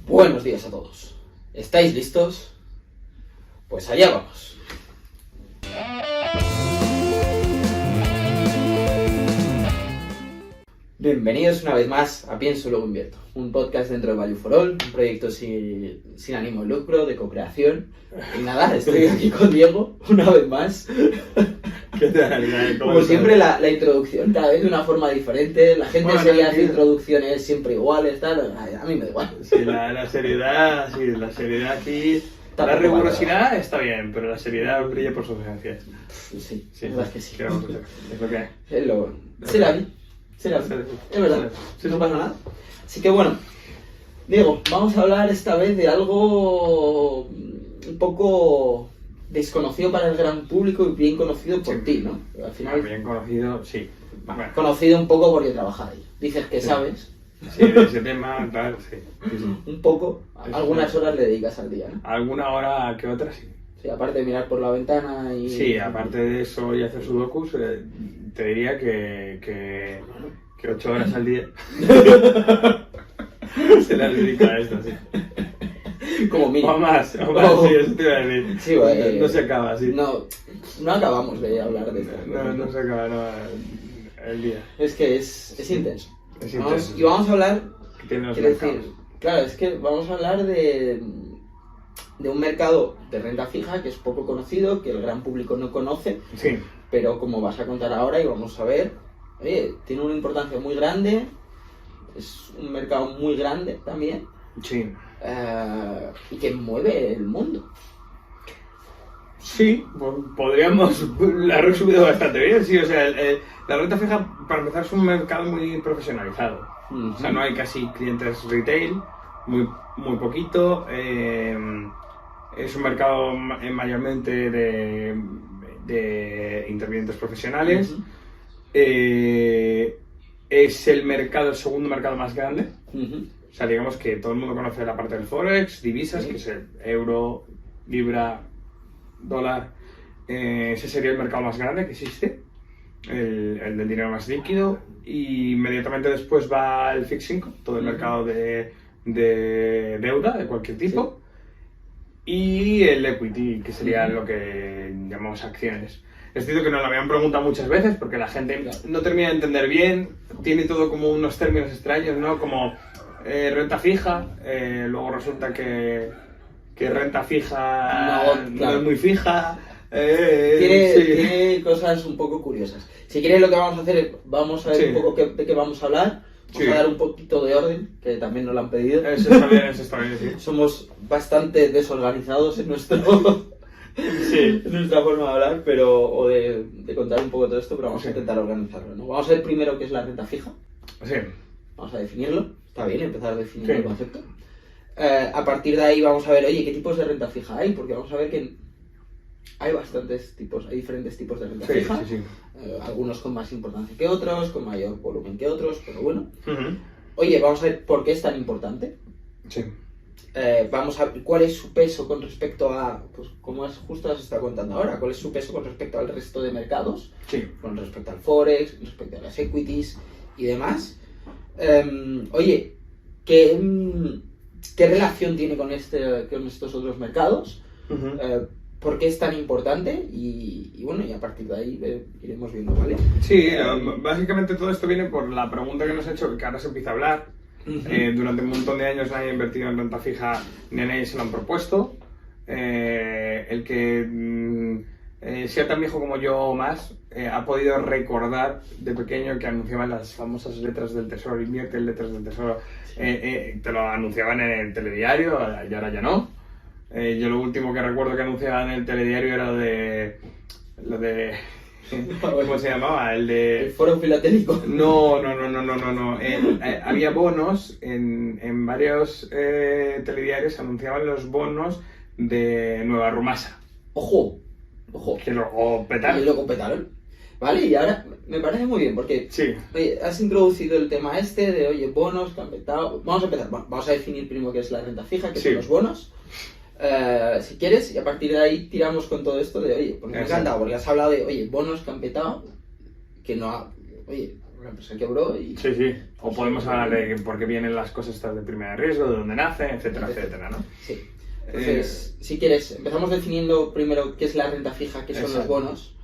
Buenos días a todos. ¿Estáis listos? Pues allá vamos. Bienvenidos una vez más a Pienso Luego Invierto, un podcast dentro de Value for All, un proyecto sin ánimo de lucro, de co-creación. Y nada, estoy aquí con Diego una vez más. ¿Qué tal? Como siempre, la introducción cada vez de una forma diferente. La gente se hace introducciones siempre iguales, tal. A mí me da igual. Sí, la seriedad aquí. La rigurosidad está bien, pero la seriedad brilla por su ausencia. Sí, la verdad es que sí. ¿Qué vamos a hacer? Es lo que hay. Será bien. Es verdad. No pasa nada. Así que bueno, Diego, vamos a hablar esta vez de algo un poco desconocido para el gran público y bien conocido por ti, ¿no? Al final, bien conocido, sí. Bueno, conocido un poco porque trabajas ahí. Dices que sabes. Sí, de ese tema, tal, sí. Un poco. Algunas horas le dedicas al día, ¿no? Alguna hora que otra, sí. Sí, aparte de mirar por la ventana y... Sí, aparte de eso y hacer sudokus, te diría que 8 horas al día se las dedica a esto, sí. Como mínimo. O más, sí, eso te iba a decir. Sí, bueno, no se acaba, sí. No acabamos de hablar de esto. No se acaba, no, el día. Es que es intenso. Es intenso. Y vamos a hablar... Que tiene los quiero mercados. decir, claro, es que vamos a hablar de un mercado de renta fija que es poco conocido, que el gran público no conoce, Sí. pero como vas a contar ahora y vamos a ver, oye, tiene una importancia muy grande, es un mercado muy grande también, Sí. y que mueve el mundo. Sí, podríamos, la he resumido bastante bien, sí, o sea, la renta fija, para empezar, es un mercado muy profesionalizado. O sea, no hay casi clientes retail, muy poquito. Es un mercado mayormente de intervinientes profesionales. Es el segundo mercado más grande. O sea, digamos que todo el mundo conoce la parte del Forex, divisas, que es el euro, libra, dólar. Ese sería el mercado más grande que existe, el del dinero más líquido. Y inmediatamente después va el fixed income, todo el mercado de deuda de cualquier tipo. Y el equity, que sería lo que llamamos acciones. Es cierto que nos lo habían preguntado muchas veces porque la gente no termina de entender bien, tiene todo como unos términos extraños, ¿no? Como renta fija, luego resulta que renta fija no es muy fija. Tiene cosas un poco curiosas. Si quieres, lo que vamos a hacer es, vamos a ver un poco de qué vamos a hablar. Vamos a dar un poquito de orden, que también nos lo han pedido. Eso está bien, sí. Somos bastante desorganizados en nuestra forma de hablar, o de contar un poco todo esto, pero vamos a intentar organizarlo, ¿no? Vamos a ver primero qué es la renta fija. Sí. Vamos a definirlo. Está bien empezar a definir el concepto. A partir de ahí vamos a ver, oye, ¿qué tipos de renta fija hay? Porque vamos a ver que hay bastantes tipos, hay diferentes tipos de renta fija. Sí. Algunos con más importancia que otros, con mayor volumen que otros, pero bueno. Oye, vamos a ver por qué es tan importante. Sí. Vamos a ver cuál es su peso con respecto a, pues como justo se está contando ahora, cuál es su peso con respecto al resto de mercados, con respecto al Forex, con respecto a las equities y demás. Oye, ¿qué relación tiene con estos otros mercados? ¿Por qué es tan importante? Y bueno, y a partir de ahí iremos viendo, ¿vale? Sí, básicamente todo esto viene por la pregunta que nos ha hecho, que ahora se empieza a hablar. Durante un montón de años nadie ha invertido en renta fija, ni a nadie se lo han propuesto. El que sea tan viejo como yo o más, ha podido recordar de pequeño que anunciaban las famosas letras del tesoro, invierte en letras del tesoro. Te lo anunciaban en el telediario y ahora ya no. Yo lo último que recuerdo que anunciaban en el telediario era lo de ¿cómo se llamaba? El foro filatélico. No. Había bonos en varios telediarios, anunciaban los bonos de Nueva Rumasa. Ojo. Que luego petaron. Vale, y ahora me parece muy bien porque oye, has introducido el tema de, oye, bonos que han petado. Vamos a empezar. Bueno, vamos a definir primero qué es la renta fija, qué son los bonos. Si quieres, y a partir de ahí tiramos con todo esto de, oye, porque me encanta, porque has hablado de, oye, bonos que han petado, que no ha, oye, una empresa quebró y... Sí, sí. O podemos hablar de por qué vienen las cosas estas de prima de riesgo, de dónde nacen, etcétera, etcétera, ¿no? Sí. Entonces, si quieres, empezamos definiendo primero qué es la renta fija, qué son los bonos.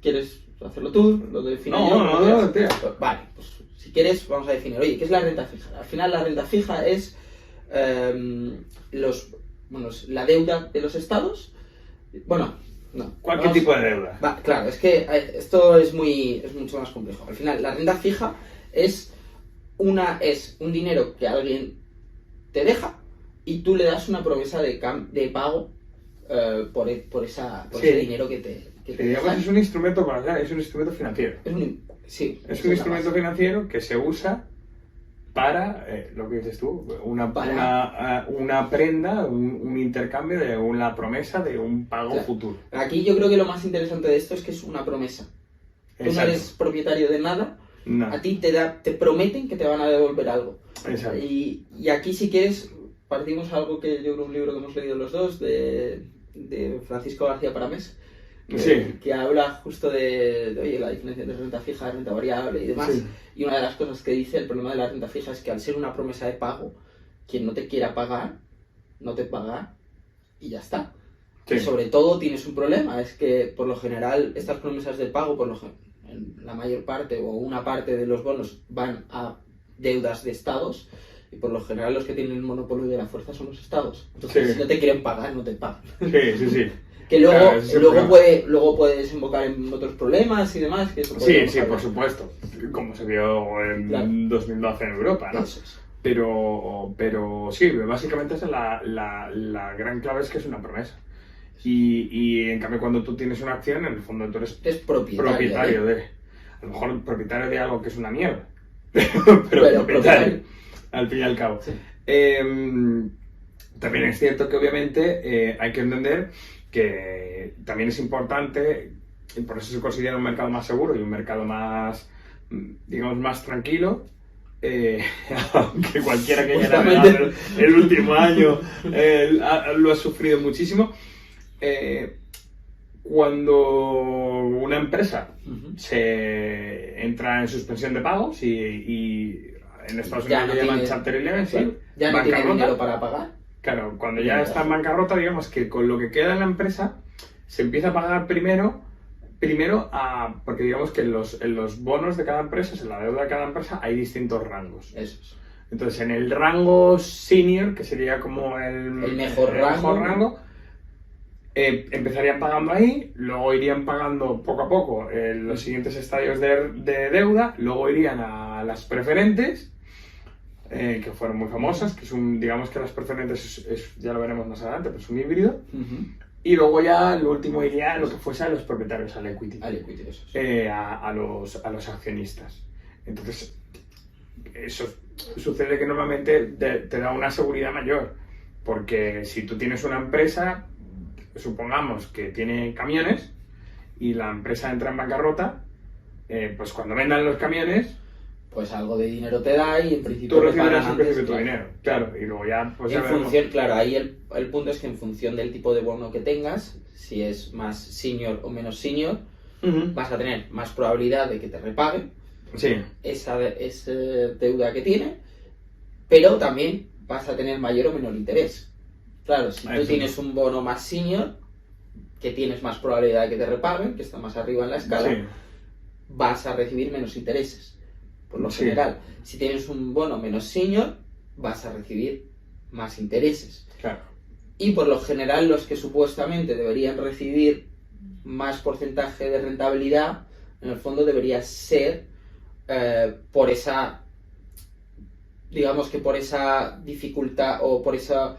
¿Quieres hacerlo tú? ¿Lo defino yo? No, tío. Vale, pues si quieres vamos a definir, oye, ¿qué es la renta fija? Al final la renta fija es la deuda de los estados. Bueno, no. ¿Cualquier tipo de deuda? Claro, es que esto es mucho más complejo. Al final, la renta fija es un dinero que alguien te deja y tú le das una promesa de pago por ese dinero que te deja. Es un instrumento financiero. Es un instrumento financiero que se usa para, lo que dices tú, una prenda, un intercambio de una promesa de un pago futuro. Aquí yo creo que lo más interesante de esto es que es una promesa. Tú no eres propietario de nada, a ti te prometen que te van a devolver algo. Exacto. Y aquí si quieres, partimos algo que yo creo un libro que hemos leído los dos, de Francisco García Paramés, que habla justo de la diferencia entre renta fija, renta variable y demás. Sí. Y una de las cosas que dice, el problema de la renta fija es que al ser una promesa de pago, quien no te quiera pagar, no te paga y ya está. Sí. Y sobre todo tienes un problema, es que por lo general estas promesas de pago, en la mayor parte o una parte de los bonos van a deudas de estados, y por lo general los que tienen el monopolio de la fuerza son los estados. Entonces, si no te quieren pagar, no te pagan. Sí. Que luego puede desembocar en otros problemas y demás. Que eso sí, por supuesto. Como se vio en 2012 en Europa, ¿no? Pero sí, básicamente esa es la gran clave, es que es una promesa. Y en cambio cuando tú tienes una acción, en el fondo tú eres propietario de... A lo mejor propietario de algo que es una mierda. pero propietario. Al fin y al cabo. Sí. También es cierto que obviamente hay que entender que también es importante, y por eso se considera un mercado más seguro y un mercado más, digamos, más tranquilo, aunque cualquiera que haya navegado el último año lo ha sufrido muchísimo. Cuando una empresa se entra en suspensión de pagos y en Estados Unidos lo llaman Chapter 11, ya no tiene dinero para pagar. Claro, cuando ya está en bancarrota, digamos que con lo que queda en la empresa se empieza a pagar primero porque digamos que en los bonos de cada empresa, en la deuda de cada empresa, hay distintos rangos. Eso es. Entonces, en el rango senior, que sería como el mejor rango, empezarían pagando ahí, luego irían pagando poco a poco los siguientes estadios de deuda, luego irían a las preferentes, que fueron muy famosas, que digamos que las preferentes ya lo veremos más adelante, pero es un híbrido. Y luego ya lo último iría a lo que fuese a los propietarios, al equity. Eso es. A los accionistas. Entonces, eso sucede que normalmente te da una seguridad mayor, porque si tú tienes una empresa, supongamos que tiene camiones, y la empresa entra en bancarrota, pues cuando vendan los camiones, pues algo de dinero te da y en principio tú recibirás un precio de tu dinero, claro, y luego ya pues en función, claro, ahí el punto es que en función del tipo de bono que tengas, si es más senior o menos senior, vas a tener más probabilidad de que te repaguen esa deuda que tiene, pero también vas a tener mayor o menor interés. Claro, si tú tienes un bono más senior, que tienes más probabilidad de que te repaguen, que está más arriba en la escala, vas a recibir menos intereses. Por lo general, si tienes un bono menos senior, vas a recibir más intereses. Claro. Y por lo general, los que supuestamente deberían recibir más porcentaje de rentabilidad, en el fondo debería ser por esa, digamos que por esa dificultad o por esa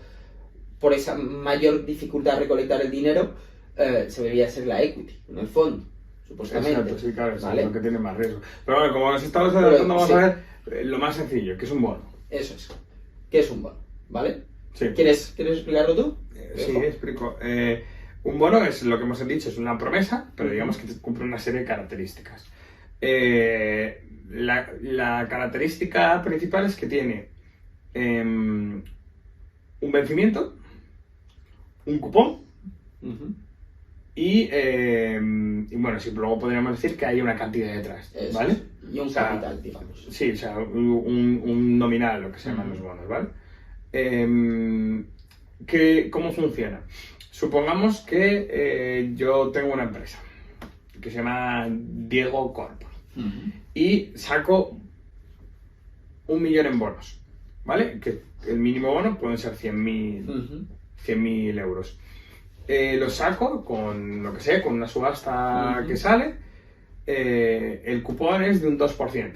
mayor dificultad de recolectar el dinero, se debería ser la equity, en el fondo. Supuestamente. Exacto, sí, claro, ¿vale? Es lo que tiene más riesgo. Pero bueno, como nos estamos adelantando, vamos a ver lo más sencillo, que es un bono. Eso es. ¿Qué es un bono? ¿Vale? Sí. ¿Quieres explicarlo tú? Sí, explico. Un bono es lo que hemos dicho, es una promesa, pero digamos que cumple una serie de características. La característica principal es que tiene un vencimiento, un cupón, y bueno, sí, luego podríamos decir que hay una cantidad detrás, ¿vale? Y un capital, digamos. Sí, o sea, un nominal, lo que se llaman los bonos, ¿vale? ¿Cómo funciona? Supongamos que yo tengo una empresa que se llama Diego Corp y saco 1 millón en bonos, ¿vale? Que el mínimo bono pueden ser 100.000 euros. Lo saco con lo que sé, con una subasta que sale. El cupón es de un 2%.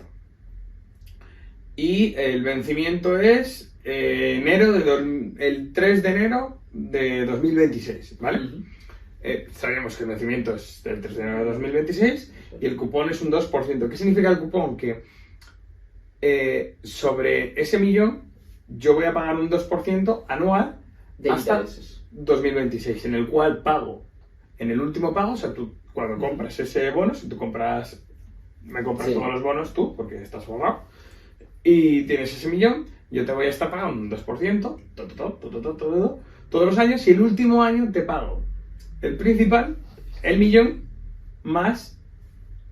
Y el vencimiento es el 3 de enero de 2026, ¿vale? Sabemos que el vencimiento es del 3 de enero de 2026 y el cupón es un 2%. ¿Qué significa el cupón? Que sobre ese millón yo voy a pagar un 2% anual de hasta intereses. 2026, en el cual pago en el último pago, o sea, tú cuando compras ese bono, si tú me compras todos los bonos tú, porque estás forrado, y tienes ese millón, yo te voy a estar pagando un 2% todos los años, y el último año te pago el principal, el millón, más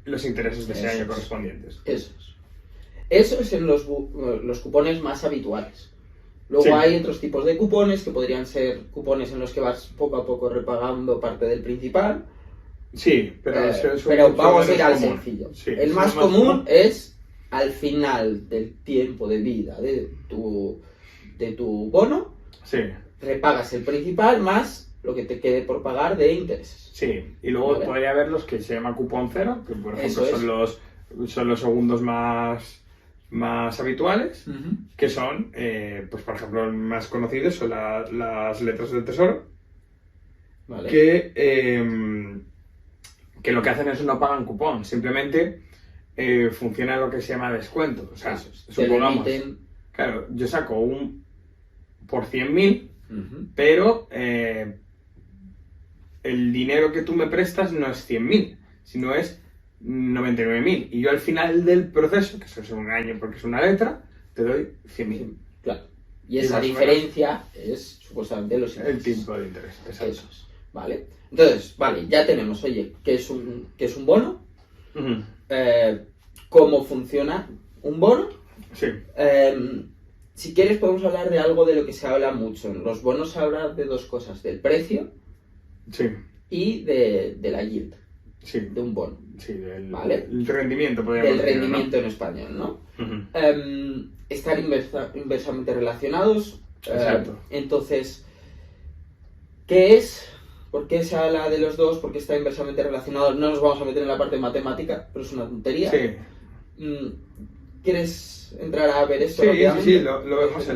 los intereses de ese año correspondientes. Eso es en los cupones más habituales. Luego hay otros tipos de cupones que podrían ser cupones en los que vas poco a poco repagando parte del principal. Sí, pero vamos a ir al sencillo. Sí, el más común es al final del tiempo de vida de tu bono, repagas el principal más lo que te quede por pagar de intereses. Sí, y luego podría haber los que se llama cupón cero, que por ejemplo son los segundos más habituales, que son, pues por ejemplo, los más conocidos son las letras del tesoro, que lo que hacen es no pagan cupón, simplemente funciona lo que se llama descuento. O sea, supongamos, claro, yo saco un por 100.000, pero el dinero que tú me prestas no es 100.000, sino es 99.000, y yo al final del proceso, que eso es un año porque es una letra, te doy 100.000. Claro. Y esa diferencia es supuestamente los intereses. El tipo de interés, exacto. Eso es. ¿Vale? Entonces, ya tenemos, oye, ¿qué es un bono? ¿Cómo funciona un bono? Sí. Si quieres podemos hablar de algo de lo que se habla mucho. En los bonos se habla de dos cosas, del precio y de la yield. De un bono. Sí, el rendimiento, podríamos decir, del rendimiento, ¿no? En español, ¿no? Están inversamente relacionados. Exacto. Entonces, ¿qué es? ¿Por qué se habla de los dos? ¿Por qué está inversamente relacionado? No nos vamos a meter en la parte matemática, pero es una tontería. ¿Quieres entrar a ver esto? Sí, lo vemos.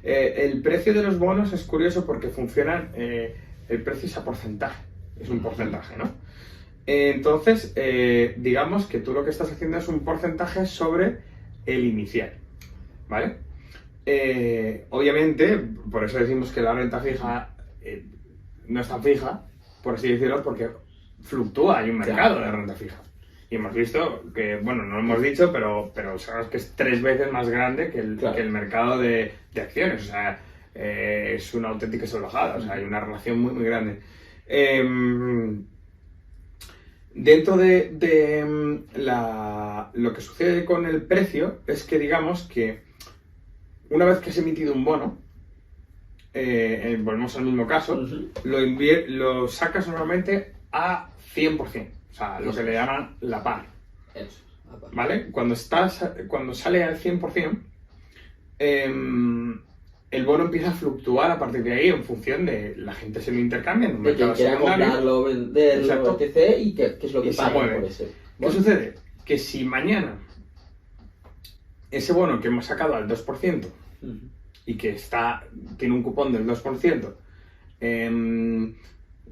El precio de los bonos es curioso porque funcionan, el precio es a porcentaje, es un porcentaje, ¿no? Entonces, digamos que tú lo que estás haciendo es un porcentaje sobre el inicial, ¿vale? Obviamente, por eso decimos que la renta fija no está fija, por así decirlo, porque fluctúa, hay un mercado de renta fija. Y hemos visto que, bueno, no lo hemos dicho, pero sabemos que es 3 veces más grande que el mercado de acciones. O sea, es una auténtica salvajada, o sea, hay una relación muy, muy grande. Dentro de lo que sucede con el precio es que, digamos que una vez que has emitido un bono, volvemos al mismo caso, lo sacas normalmente a 100%, o sea, lo que le llaman la par. ¿Vale? Cuando sale al 100%, el bono empieza a fluctuar a partir de ahí en función de la gente se lo intercambia en un mercado secundario. Comprarlo, venderlo, etc. Y qué es lo que paga por ese. ¿Qué sucede? Que si mañana ese bono que hemos sacado al 2% y que tiene un cupón del 2%,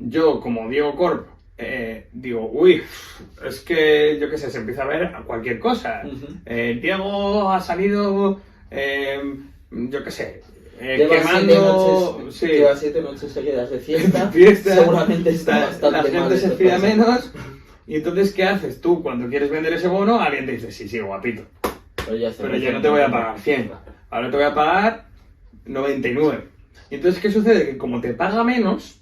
yo como Diego Corp digo, uy, es que yo qué sé, se empieza a ver cualquier cosa. Diego ha salido, yo qué sé, quemando. Lleva 7 noches seguidas de fiesta. Seguramente está bastante mal. La gente se fía menos. Y entonces, ¿qué haces tú cuando quieres vender ese bono? Alguien te dice, sí, guapito. Pero ya no te voy a pagar 100. Ahora te voy a pagar 99. Y entonces, ¿qué sucede? Que como te paga menos,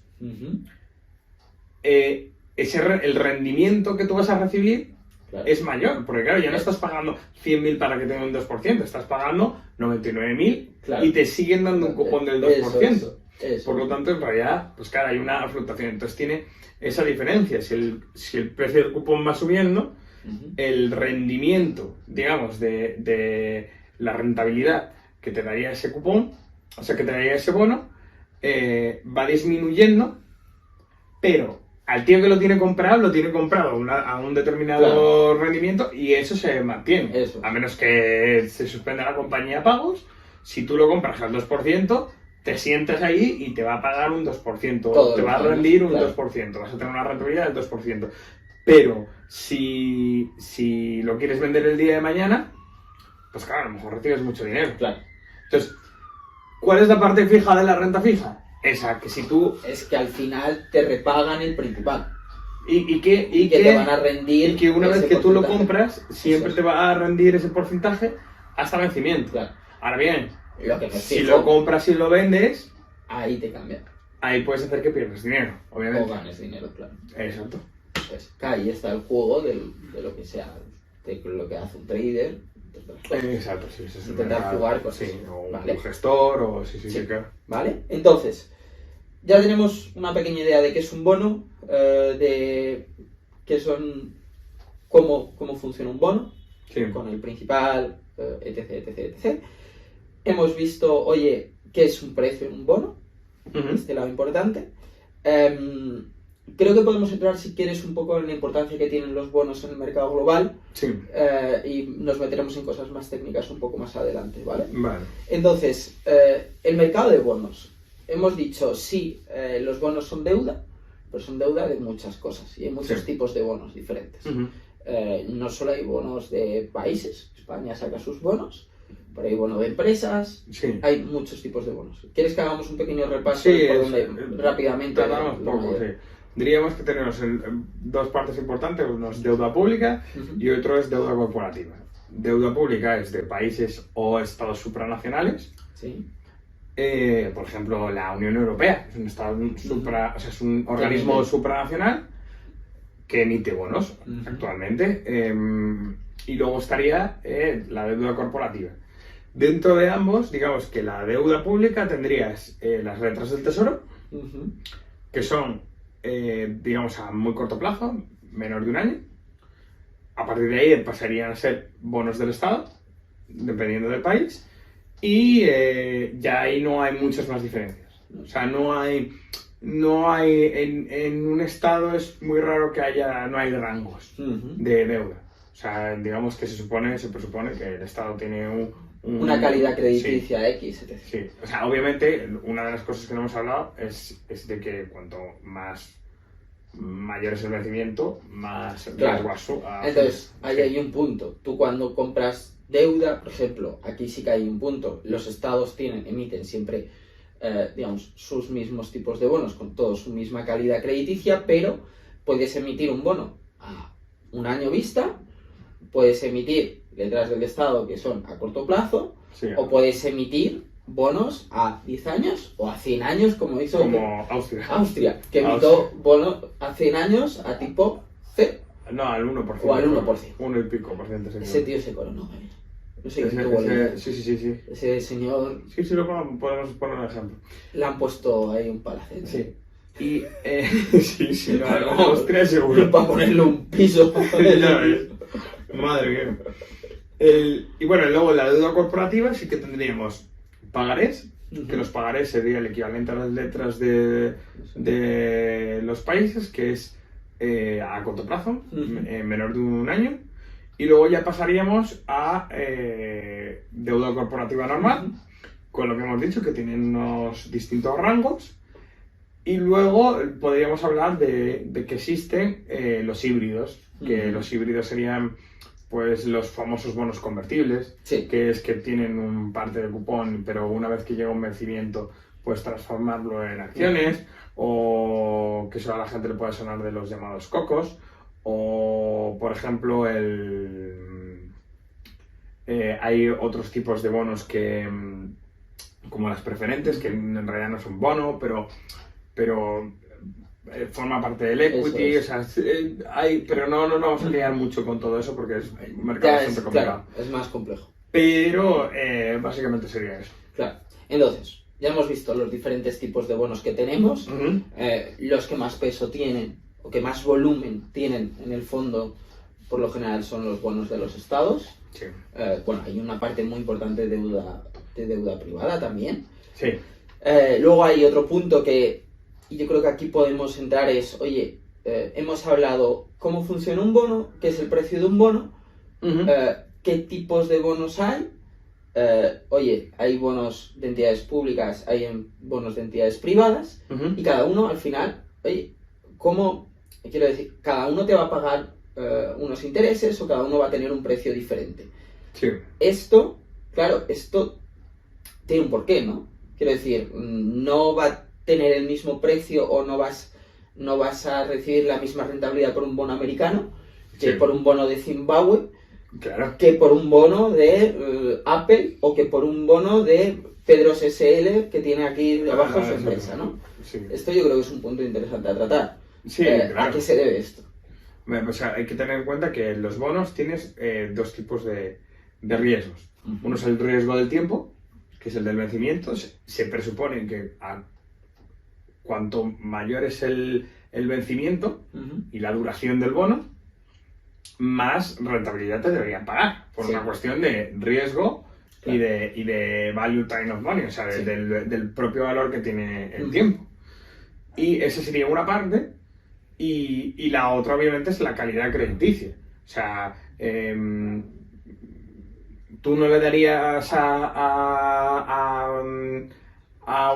el rendimiento que tú vas a recibir claro. es mayor, porque claro, ya no estás pagando 100.000 para que tenga un 2%, estás pagando 99.000 Claro. y te siguen dando un cupón del 2%. Eso. Por lo tanto, en realidad, pues claro, hay una fluctuación. Entonces tiene esa diferencia. Si el precio del cupón va subiendo, el rendimiento, digamos, de la rentabilidad que te daría ese cupón, o sea, que te daría ese bono, va disminuyendo, pero al tío que lo tiene comprado a un determinado rendimiento y eso se mantiene. Eso. A menos que se suspenda la compañía de pagos, si tú lo compras al 2%, te sientas ahí y te va a pagar un 2%, Todos te va a los años, rendir un claro. 2%, vas a tener una rentabilidad del 2%. Pero si lo quieres vender el día de mañana, pues claro, a lo mejor recibes mucho dinero. Claro. Entonces, ¿cuál es la parte fija de la renta fija? Esa, que si tú... Es que al final te repagan el principal. Y que te van a rendir. Y que una vez que tú lo porcentaje. compras, siempre te va a rendir ese porcentaje hasta vencimiento. Claro. Ahora bien, Lo que no es si fijo, lo compras y lo vendes, ahí te cambia. ahí puedes hacer que pierdas dinero, obviamente. O ganes dinero, claro. Exacto. Pues ahí está el juego de lo que sea, de lo que hace un trader. Exacto, sí. Eso es Intentar jugar con sí, eso. o Vale. un gestor, o sí, claro. ¿Vale? Entonces, ya tenemos una pequeña idea de qué es un bono, de qué son, cómo funciona un bono, Sí. con el principal, etc. Hemos visto, oye, qué es un precio en un bono, este lado importante. Creo que podemos entrar, si quieres, un poco en la importancia que tienen los bonos en el mercado global. Sí. Y nos meteremos en cosas más técnicas un poco más adelante, ¿vale? Vale. Entonces, el mercado de bonos. Hemos dicho, sí, los bonos son deuda, pero son deuda de muchas cosas y hay muchos tipos de bonos diferentes. No solo hay bonos de países, España saca sus bonos, pero hay bonos de empresas, hay muchos tipos de bonos. ¿Quieres que hagamos un pequeño repaso rápidamente? Sí. Diríamos que tenemos dos partes importantes, uno es deuda pública y otro es deuda corporativa. Deuda pública es de países o estados supranacionales. Sí. Por ejemplo, la Unión Europea es un estado es un organismo supranacional que emite bonos actualmente. Y luego estaría la deuda corporativa. Dentro de ambos, digamos que la deuda pública tendrías las letras del Tesoro, que son, digamos, a muy corto plazo, menor de un año. A partir de ahí pasarían a ser bonos del Estado, dependiendo del país. Y ya ahí no hay muchas más diferencias. O sea, no hay en un estado es muy raro que no hay rangos de deuda. O sea, digamos que se presupone que el estado tiene una calidad crediticia X, etc. Sí, o sea, obviamente una de las cosas que no hemos hablado es de que cuanto más mayor es el vencimiento, más riesgo. Entonces, ahí hay un punto. Tú cuando compras deuda, por ejemplo, aquí sí que hay un punto. Los estados emiten siempre, digamos, sus mismos tipos de bonos con toda su misma calidad crediticia, pero puedes emitir un bono a un año vista, puedes emitir letras del estado que son a corto plazo, o puedes emitir bonos a 10 años o a 100 años, como hizo Austria, que emitió bonos a 100 años a tipo C. No, al 1%. O al 1%. 1 y pico por ciento. Ese tío se coronó, no sé qué Sí. Ese señor... Sí, lo podemos poner un ejemplo. Le han puesto ahí un palacete. Sí. Y... sí, no, Austria seguro. Para ponerle un piso. Ya ves. Madre mía. Y bueno, luego la deuda corporativa sí que tendríamos pagarés, que los pagarés sería el equivalente a las letras de los países, que es a corto plazo, menor de un año. Y luego ya pasaríamos a deuda corporativa normal, con lo que hemos dicho, que tienen unos distintos rangos. Y luego podríamos hablar de que existen los híbridos, que los híbridos serían pues los famosos bonos convertibles, que es que tienen un parte de cupón, pero una vez que llega un vencimiento puedes transformarlo en acciones, o que eso a la gente le puede sonar de los llamados cocos, o por ejemplo hay otros tipos de bonos que como las preferentes, que en realidad no son bono, pero forma parte del equity, o sea, pero no nos vamos a liar mucho con todo eso porque es un mercado bastante complicado. Claro, es más complejo. Pero básicamente sería eso. Claro. Entonces, ya hemos visto los diferentes tipos de bonos que tenemos, los que más peso tienen o que más volumen tienen en el fondo, por lo general son los bonos de los estados. Sí. Bueno, hay una parte muy importante de deuda privada también. Sí. Luego hay otro punto que yo creo que aquí podemos entrar es, oye, hemos hablado cómo funciona un bono, qué es el precio de un bono, qué tipos de bonos hay. Oye, hay bonos de entidades públicas, hay bonos de entidades privadas, y cada uno al final, oye, quiero decir, cada uno te va a pagar unos intereses o cada uno va a tener un precio diferente. Sí. Esto, claro, esto tiene un porqué, ¿no? Quiero decir, no va a tener el mismo precio o no vas a recibir la misma rentabilidad por un bono americano que por un bono de Zimbabue, claro, que por un bono de Apple o que por un bono de Pedros SL que tiene aquí abajo su empresa, ¿no? Sí. Esto yo creo que es un punto interesante a tratar. Sí, claro. ¿A qué se debe esto? O sea, hay que tener en cuenta que en los bonos tienes dos tipos de riesgos. Uno es el riesgo del tiempo, que es el del vencimiento. Se presupone que cuanto mayor es el vencimiento y la duración del bono, más rentabilidad te deberían pagar, por una cuestión de riesgo y de value time of money, o sea, del propio valor que tiene el tiempo. Y esa sería una parte, y la otra obviamente es la calidad crediticia. O sea, tú no le darías a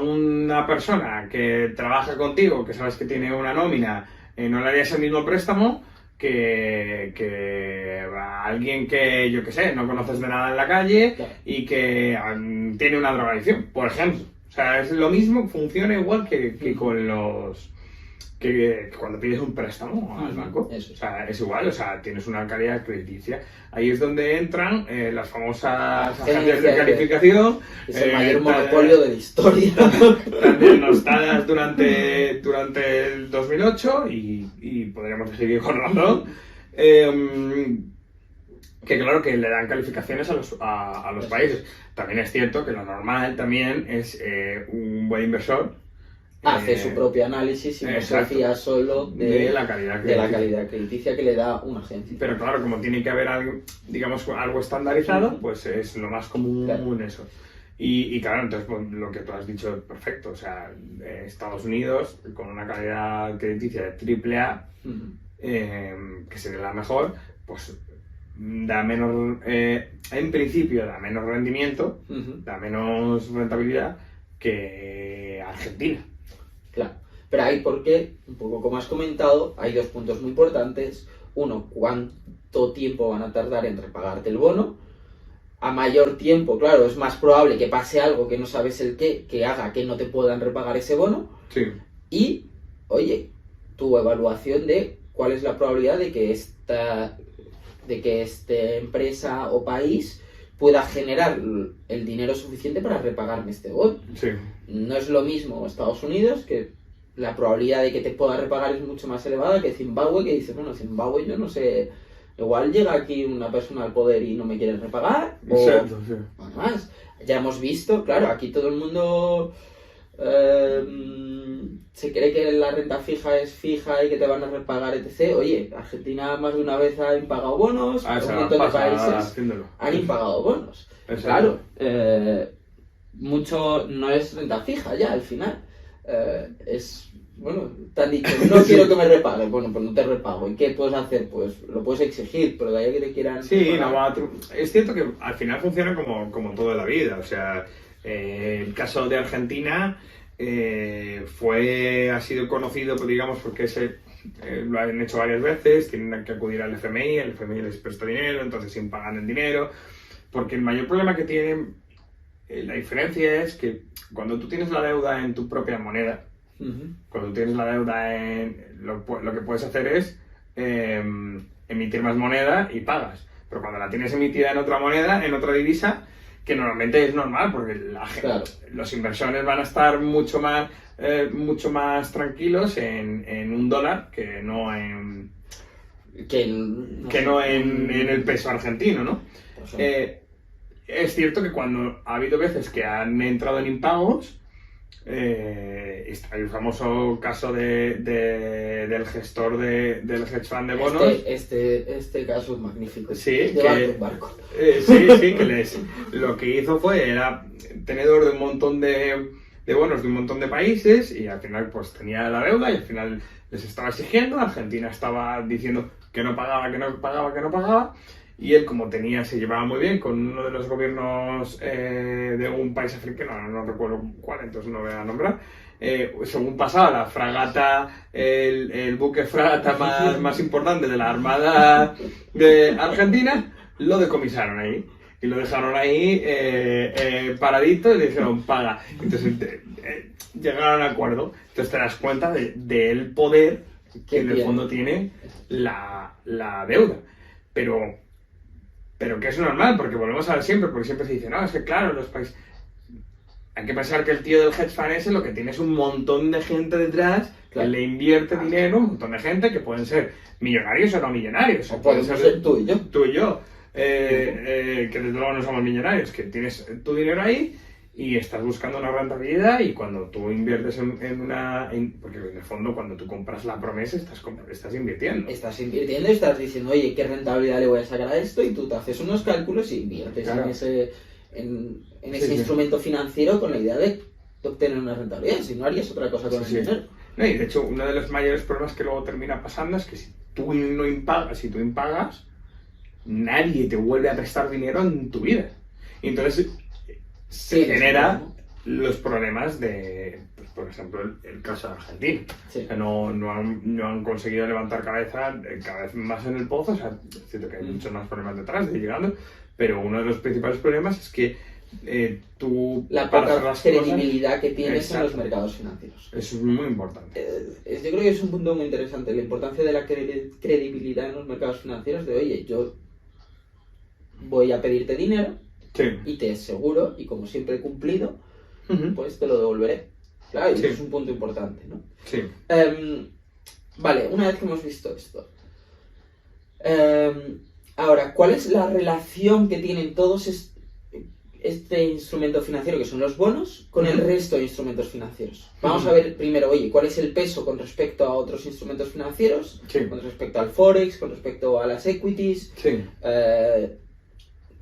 una persona que trabaja contigo, que sabes que tiene una nómina, no le darías el mismo préstamo que a alguien que, yo qué sé, no conoces de nada en la calle y que tiene una drogadicción, por ejemplo. O sea, es lo mismo, funciona igual que con los... que cuando pides un préstamo al banco. Eso. O sea, es igual, o sea, tienes una calidad crediticia. Ahí es donde entran las famosas agencias de calificación. Es el mayor monopolio de la historia. También notadas durante el 2008 y podríamos seguir con razón. Que claro que le dan calificaciones a los países. También es cierto que lo normal también es un buen inversor hace su propio análisis y no se fía solo de la calidad crediticia que le da una agencia. Pero claro, como tiene que haber algo, digamos, algo estandarizado, pues es lo más común eso. Y claro, entonces pues, lo que tú has dicho es perfecto. O sea, Estados Unidos, con una calidad crediticia de AAA, que sería la mejor, pues da menos, en principio da menos rendimiento, da menos rentabilidad que Argentina. Claro, pero ahí porque, un poco como has comentado, hay dos puntos muy importantes. Uno, cuánto tiempo van a tardar en repagarte el bono. A mayor tiempo, claro, es más probable que pase algo que no sabes el qué, que haga que no te puedan repagar ese bono. Sí. Y, oye, tu evaluación de cuál es la probabilidad de que esta empresa o país pueda generar el dinero suficiente para repagarme este bono. Sí. No es lo mismo Estados Unidos, que la probabilidad de que te pueda repagar es mucho más elevada que Zimbabue, que dice, bueno, Zimbabue yo no sé, igual llega aquí una persona al poder y no me quiere repagar, o exacto, sí. Además, ya hemos visto, claro, aquí todo el mundo se cree que la renta fija es fija y que te van a repagar, etc. Oye, Argentina más de una vez ha impagado bonos, un montón de países han impagado bonos. Exacto. Claro, mucho no es renta fija ya al final. Es, bueno, te han dicho, no quiero que me repaguen, bueno, pues no te repago. ¿Y qué puedes hacer? Pues lo puedes exigir, pero de ahí a que te quieran... Sí, es cierto que al final funciona como toda la vida, o sea, el caso de Argentina ha sido conocido, digamos, porque lo han hecho varias veces, tienen que acudir al FMI, el FMI les presta dinero, entonces impagan el dinero, porque el mayor problema que tienen, la diferencia es que cuando tú tienes la deuda en tu propia moneda, cuando tienes la deuda lo que puedes hacer es emitir más moneda y pagas, pero cuando la tienes emitida en otra moneda, en otra divisa, que normalmente es normal, porque los inversores van a estar mucho más tranquilos en un dólar que no en el peso argentino, ¿no? Es cierto que cuando ha habido veces que han entrado en impagos, el famoso caso del gestor del hedge fund de bonos. Este caso es magnífico. Sí, barco. Lo que hizo era tenedor de un montón de bonos de un montón de países, y al final pues tenía la deuda y al final les estaba exigiendo. Argentina estaba diciendo que no pagaba, y él, como se llevaba muy bien con uno de los gobiernos de un país africano, no recuerdo cuál, entonces no voy a nombrar, según pasaba la fragata, el buque fragata más importante de la Armada de Argentina, lo decomisaron ahí. Y lo dejaron ahí paradito y le dijeron, paga. Entonces llegaron a un acuerdo. Entonces te das cuenta del poder que en el fondo tiene la deuda. Pero que es normal, porque volvemos a ver siempre, porque siempre se dice, no, es que claro, los países... Hay que pensar que el tío del hedge fund ese lo que tiene es un montón de gente detrás que le invierte dinero, un montón de gente que pueden ser millonarios o no millonarios. O pueden ser tú y yo. Tú y yo. Que desde luego no somos millonarios, que tienes tu dinero ahí y estás buscando una rentabilidad, y cuando tú inviertes porque en el fondo cuando tú compras la promesa estás invirtiendo. Estás invirtiendo y estás diciendo, oye, ¿qué rentabilidad le voy a sacar a esto? Y tú te haces unos cálculos y inviertes en ese instrumento financiero con la idea de obtener una rentabilidad. Si no, harías otra cosa con el dinero. No, y de hecho, uno de los mayores problemas que luego termina pasando es que si tú impagas, nadie te vuelve a prestar dinero en tu vida. Y entonces se genera los problemas de, pues, por ejemplo, el caso de Argentina. Sí. Que no han conseguido levantar cabeza cada vez más en el pozo. O sea, es cierto que hay muchos más problemas detrás de llegando, pero uno de los principales problemas es que la poca credibilidad que tienes en los mercados financieros. Eso es muy importante. Yo creo que es un punto muy interesante, la importancia de la credibilidad en los mercados financieros, de oye, yo voy a pedirte dinero y te aseguro, y como siempre he cumplido, pues te lo devolveré. Claro, y eso es un punto importante, ¿no? Sí. Vale, una vez que hemos visto esto, ahora, ¿cuál es la relación que tienen todos este instrumento financiero, que son los bonos, con el resto de instrumentos financieros? Vamos a ver primero, oye, ¿cuál es el peso con respecto a otros instrumentos financieros? Con respecto al Forex, con respecto a las equities,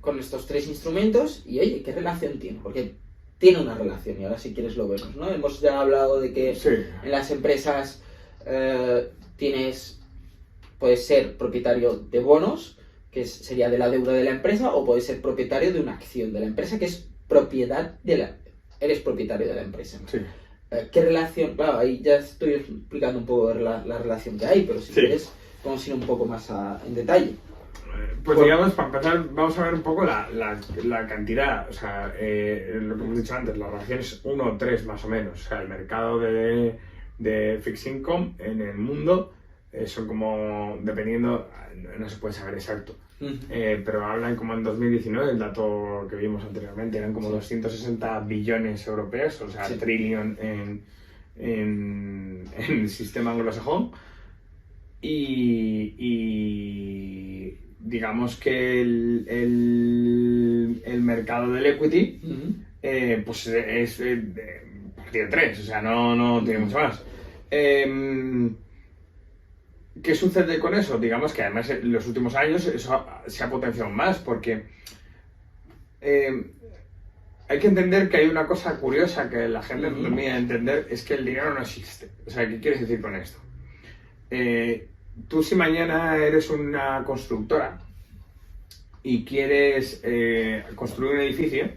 con estos tres instrumentos, y oye, ¿qué relación tiene? Porque tiene una relación, y ahora si quieres lo vemos, ¿no? Hemos ya hablado de que en las empresas puedes ser propietario de bonos, que sería de la deuda de la empresa, o puedes ser propietario de una acción de la empresa, que es propiedad eres propietario de la empresa. Sí. ¿Qué relación? Claro, ahí ya estoy explicando un poco la relación que hay, pero si quieres, vamos a ir un poco más en detalle. Pues digamos, para empezar, vamos a ver un poco la cantidad, o sea, lo que hemos dicho antes, la relación es 1-3 más o menos. O sea, el mercado de fixed income en el mundo son como, dependiendo, no se puede saber exacto, pero hablan como en 2019, el dato que vimos anteriormente, eran como 260 billones europeos, o sea, trillón en el sistema anglosajón, y digamos que el mercado del equity pues es partido 3, o sea, no tiene mucho más. ¿Qué sucede con eso? Digamos que además en los últimos años eso se ha potenciado más, porque hay que entender que hay una cosa curiosa que la gente no termina de entender, es que el dinero no existe. O sea, ¿qué quieres decir con esto? Tú, si mañana eres una constructora y quieres construir un edificio,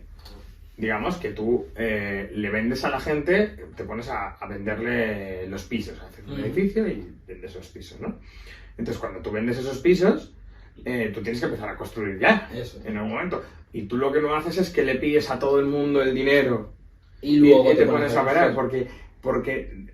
digamos que tú le vendes a la gente, te pones a venderle los pisos, haces un edificio y vendes esos pisos, ¿no? Entonces, cuando tú vendes esos pisos, tú tienes que empezar a construir ya, en algún momento. Y tú lo que no haces es que le pides a todo el mundo el dinero y luego te pones a ver, porque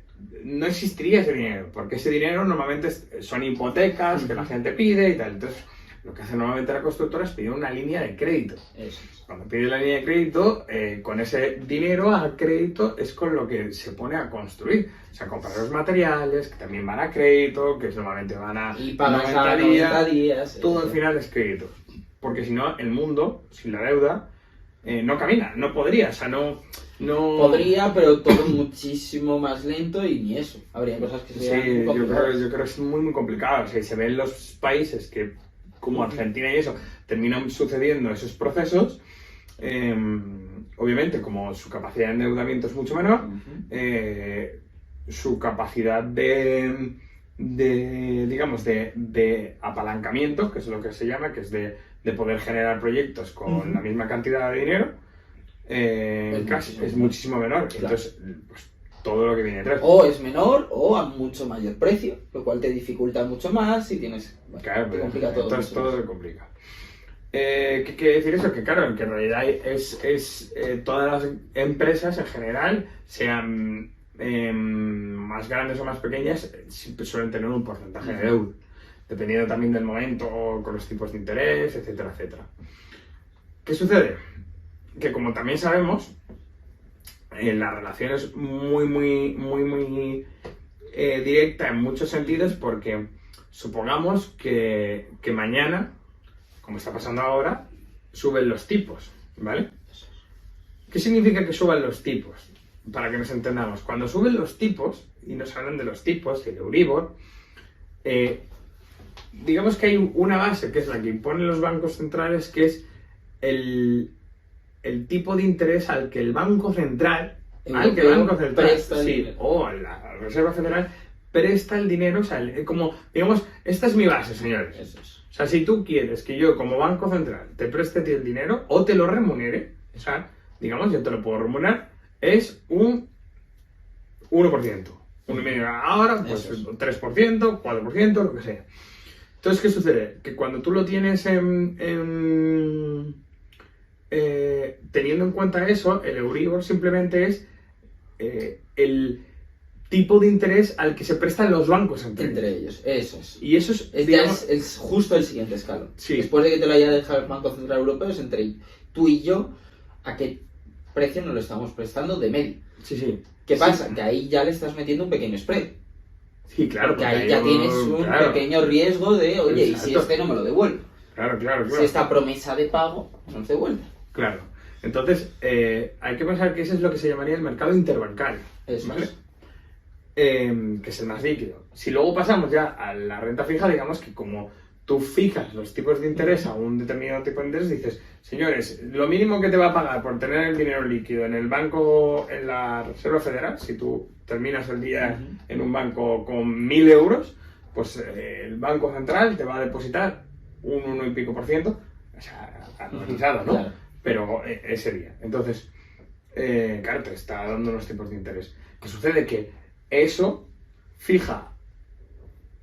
no existiría ese dinero, porque ese dinero normalmente son hipotecas que la gente pide y tal. Entonces, lo que hace normalmente la constructora es pedir una línea de crédito. Eso es. Cuando pide la línea de crédito, con ese dinero a crédito es con lo que se pone a construir. O sea, comprar los materiales, que también van a crédito, que normalmente van a y pagas a 90 días. Todo al final es crédito. Porque si no, el mundo, sin la deuda, no camina, no podría, o sea, no... Podría, pero todo muchísimo más lento y ni eso. Habría cosas que serían Sí, muy yo creo que es muy, muy complicado. O sea, y se ven los países que, como Argentina y eso, terminan sucediendo esos procesos. Obviamente, como su capacidad de endeudamiento es mucho menor, su capacidad digamos, de apalancamiento, que es lo que se llama, que es de poder generar proyectos con la misma cantidad de dinero, es muchísimo menor. Claro. Entonces, pues, todo lo que viene detrás. O es menor o a mucho mayor precio, lo cual te dificulta mucho más y tienes... Bueno, claro, te complica todo. Entonces todo se complica. ¿Qué quiere decir eso? Que claro, que en realidad todas las empresas en general, sean más grandes o más pequeñas, siempre suelen tener un porcentaje de deuda, dependiendo también del momento, con los tipos de interés, etcétera, etcétera. ¿Qué sucede? Que como también sabemos, la relación es muy directa en muchos sentidos, porque supongamos que mañana, como está pasando ahora, suben los tipos, ¿vale? ¿Qué significa que suban los tipos? Para que nos entendamos, cuando suben los tipos, y nos hablan de los tipos, el Euribor, digamos que hay una base, que es la que imponen los bancos centrales, que es el tipo de interés al que el Banco Central, presta el dinero, o la Reserva Federal, presta el dinero. O sea, como, digamos, esta es mi base, señores. Eso es. O sea, si tú quieres que yo, como Banco Central, te preste el dinero o te lo remunere, o sea, digamos, yo te lo puedo remunerar, es un 1%. 1,5% ahora, pues 3%, 4%, lo que sea. Entonces, ¿qué sucede? Que cuando tú lo tienes teniendo en cuenta eso, el Euribor simplemente es el tipo de interés al que se prestan los bancos entre ellos. Eso es. Y eso es, digamos, es justo el siguiente escalón. Sí. Después de que te lo haya dejado el Banco Central Europeo, es entre tú y yo a qué precio nos lo estamos prestando de medio. Sí. ¿Qué pasa? Que ahí ya le estás metiendo un pequeño spread. Sí, claro. Porque ahí ya tienes un pequeño riesgo de, oye, exacto, ¿y si este no me lo devuelve? Claro. Si esta promesa de pago no nos devuelve. Claro. Entonces, hay que pensar que eso es lo que se llamaría el mercado interbancario. Eso ¿vale? es. Que es el más líquido. Si luego pasamos ya a la renta fija, digamos que como tú fijas los tipos de interés a un determinado tipo de interés, dices, señores, lo mínimo que te va a pagar por tener el dinero líquido en el banco, en la Reserva Federal, si tú terminas el día en un banco con 1.000 euros, pues el Banco Central te va a depositar un 1 y pico %, o sea, anualizado, ¿no? Claro. Pero ese día. Entonces, claro, te está dando unos tipos de interés. ¿Qué sucede? Que eso fija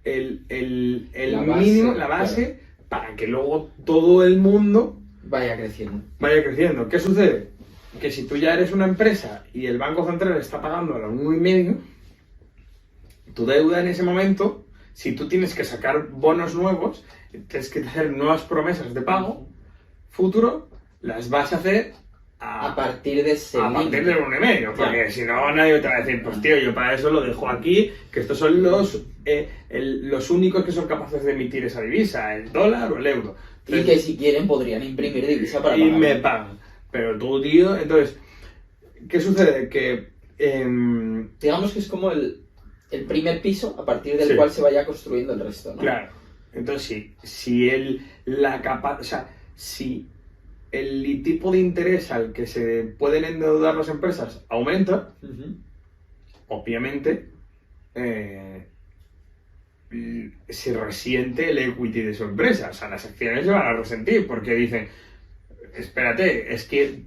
el mínimo, la base, claro, para que luego todo el mundo vaya creciendo. ¿Qué sucede? Que si tú ya eres una empresa y el Banco Central está pagando a la 1,5%, tu deuda en ese momento, si tú tienes que sacar bonos nuevos, tienes que hacer nuevas promesas de pago futuro, las vas a hacer a partir de ese a partir del 1,5%, porque claro, si no nadie te va a decir, pues tío, yo para eso lo dejo aquí, que estos son los únicos que son capaces de emitir esa divisa, el dólar o el euro. Entonces, y que si quieren podrían imprimir divisa para pagar. Y me pagan. Pero tú, tío, entonces, ¿qué sucede? Que digamos que es como el primer piso a partir del cual se vaya construyendo el resto, ¿no? Claro. Entonces, si el tipo de interés al que se pueden endeudar las empresas aumenta, obviamente se resiente el equity de su empresa. O sea, las acciones se van a resentir porque dicen, espérate, es que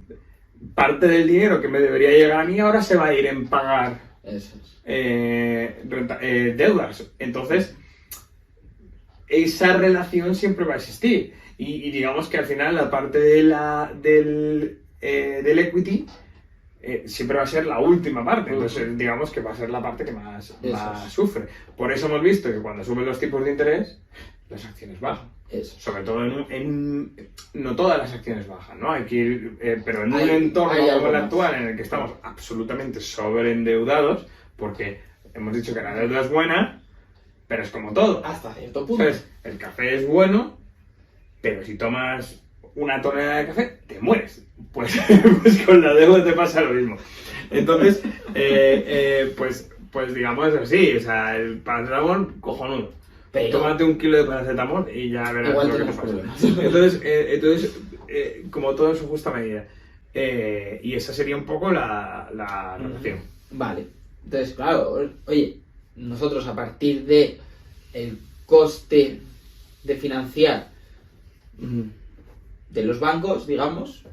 parte del dinero que me debería llegar a mí ahora se va a ir en pagar deudas. Entonces, esa relación siempre va a existir. Y digamos que al final la parte del equity siempre va a ser la última parte. Entonces digamos que va a ser la parte que más sufre. Por eso hemos visto que cuando suben los tipos de interés, las acciones bajan. Eso. Sobre todo no todas las acciones bajan, ¿no? Hay que ir, pero en un entorno como el actual en el que estamos absolutamente sobreendeudados, porque hemos dicho que la deuda es buena, pero es como todo. Hasta cierto punto. Entonces, el café es bueno, pero si tomas una tonelada de café, te mueres. Pues con la deuda te pasa lo mismo. Entonces, pues digamos así, o sea, el paracetamol, cojonudo. Pero tómate 1 kilo de paracetamol y ya verás lo que te pasa. Entonces, como todo en su justa medida. Y esa sería un poco la relación. Vale. Entonces, claro, oye, nosotros a partir de el coste de financiar de los bancos, digamos,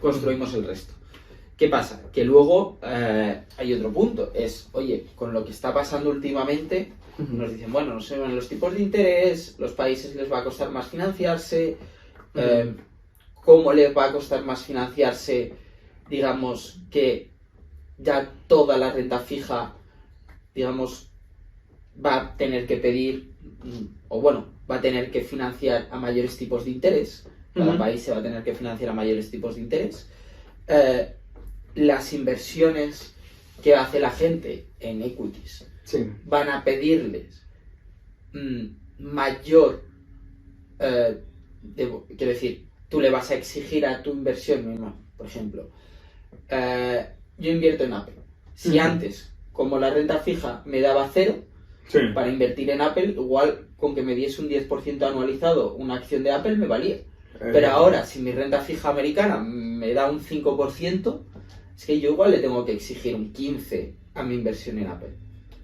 construimos el resto. ¿Qué pasa? Que luego hay otro punto, es, oye, con lo que está pasando últimamente, nos dicen, bueno, no se ven los tipos de interés, los países les va a costar más financiarse, ¿cómo les va a costar más financiarse, digamos, que ya toda la renta fija, digamos, va a tener que pedir, o bueno, va a tener que financiar a mayores tipos de interés, cada país se va a tener que financiar a mayores tipos de interés, las inversiones que hace la gente en equities van a pedirles mayor, quiero decir, tú le vas a exigir a tu inversión misma, por ejemplo, yo invierto en Apple. Si antes, como la renta fija me daba 0, para invertir en Apple, igual con que me diese un 10% anualizado una acción de Apple me valía. Pero ahora, si mi renta fija americana me da un 5%, es que yo igual le tengo que exigir un 15% a mi inversión en Apple.